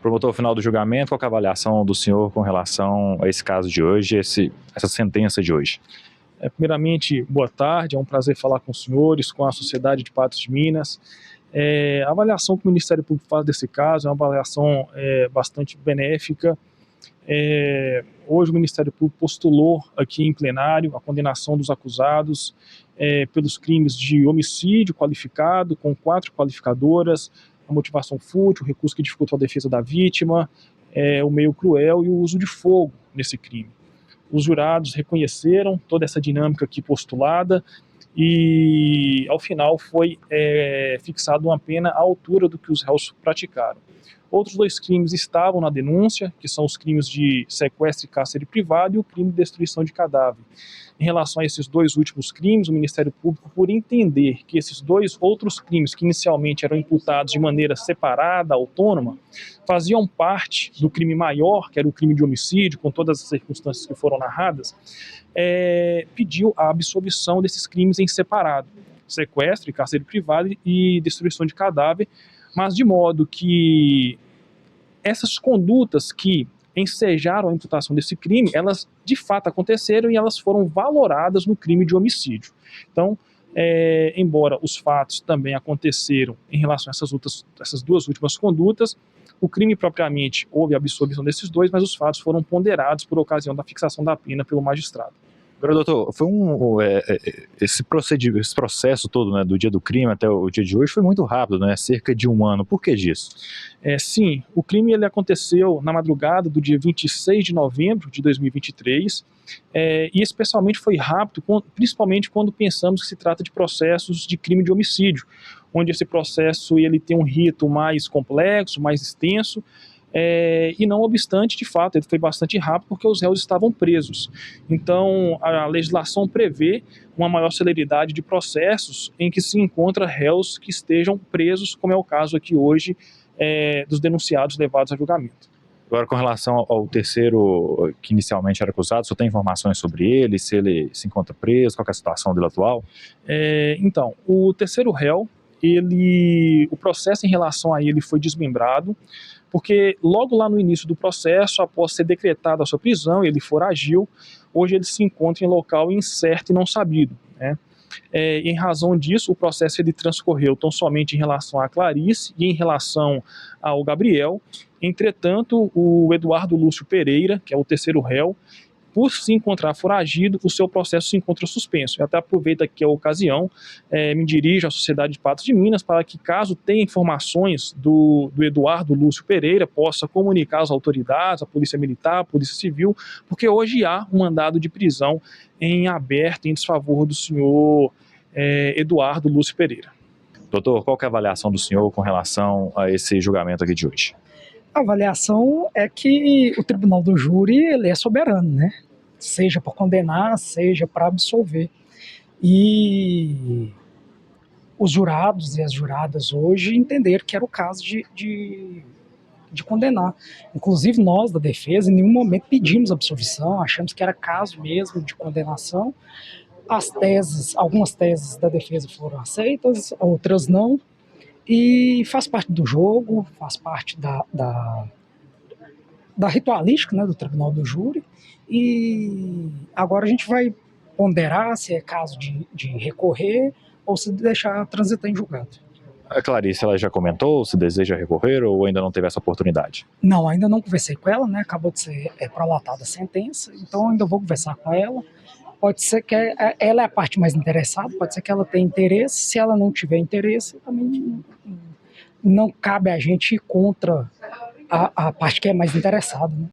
Promotor, final do julgamento, qual que é a avaliação do senhor com relação a esse caso de hoje, essa sentença de hoje? Primeiramente, boa tarde, é um prazer falar com os senhores, com a Sociedade de Patos de Minas. A avaliação que o Ministério Público faz desse caso é uma avaliação bastante benéfica. Hoje o Ministério Público postulou aqui em plenário a condenação dos acusados pelos crimes de homicídio qualificado, com 4 qualificadoras, a motivação fútil, o recurso que dificultou a defesa da vítima, o meio cruel e o uso de fogo nesse crime. Os jurados reconheceram toda essa dinâmica aqui postulada e, ao final, foi fixada uma pena à altura do que os réus praticaram. Outros 2 crimes estavam na denúncia, que são os crimes de sequestro e cárcere privado e o crime de destruição de cadáver. Em relação a esses 2 últimos crimes, o Ministério Público, por entender que esses 2 outros crimes, que inicialmente eram imputados de maneira separada, autônoma, faziam parte do crime maior, que era o crime de homicídio, com todas as circunstâncias que foram narradas, pediu a absolvição desses crimes em separado, sequestro e cárcere privado e destruição de cadáver, mas de modo que essas condutas que ensejaram a imputação desse crime, elas de fato aconteceram e elas foram valoradas no crime de homicídio. Então, embora os fatos também aconteceram em relação a essas 2 últimas condutas, o crime propriamente houve a absolvição desses 2, mas os fatos foram ponderados por ocasião da fixação da pena pelo magistrado. Agora, doutor, foi esse processo todo, né, do dia do crime até o dia de hoje foi muito rápido, né, cerca de 1 ano. Por que disso? Sim, o crime ele aconteceu na madrugada do dia 26 de novembro de 2023 e especialmente foi rápido, principalmente quando pensamos que se trata de processos de crime de homicídio, onde esse processo ele tem um rito mais complexo, mais extenso, e não obstante, de fato, ele foi bastante rápido porque os réus estavam presos. Então, a legislação prevê uma maior celeridade de processos em que se encontra réus que estejam presos, como é o caso aqui hoje dos denunciados levados a julgamento. Agora, com relação ao terceiro que inicialmente era acusado, você tem informações sobre ele, se ele se encontra preso, qual é a situação dele atual? Então, o terceiro réu, o processo em relação a ele foi desmembrado, porque logo lá no início do processo, após ser decretada a sua prisão, ele foragiu, hoje ele se encontra em local incerto e não sabido, né? Em razão disso, o processo ele transcorreu tão somente em relação a Clarice e em relação ao Gabriel. Entretanto, o Eduardo Lúcio Pereira, que é o terceiro réu, por se encontrar foragido, o seu processo se encontra suspenso. Eu até aproveito aqui a ocasião, me dirijo à Sociedade de Patos de Minas para que, caso tenha informações do Eduardo Lúcio Pereira, possa comunicar às autoridades, à Polícia Militar, à Polícia Civil, porque hoje há um mandado de prisão em aberto em desfavor do senhor Eduardo Lúcio Pereira. Doutor, qual que é a avaliação do senhor com relação a esse julgamento aqui de hoje? A avaliação é que o tribunal do júri ele é soberano, né? Seja para condenar, seja para absolver. E os jurados e as juradas hoje entenderam que era o caso de condenar. Inclusive nós da defesa em nenhum momento pedimos absolvição, achamos que era caso mesmo de condenação. Algumas teses da defesa foram aceitas, outras não. E faz parte do jogo, faz parte da ritualística, né, do tribunal do júri. E agora a gente vai ponderar se é caso de recorrer ou se deixar transitar em julgado. A Clarice, ela já comentou se deseja recorrer ou ainda não teve essa oportunidade? Não, ainda não conversei com ela, né? Acabou de ser prolatada a sentença, então ainda vou conversar com ela. Pode ser que ela é a parte mais interessada, pode ser que ela tenha interesse. Se ela não tiver interesse, também não cabe a gente ir contra a parte que é mais interessada, né?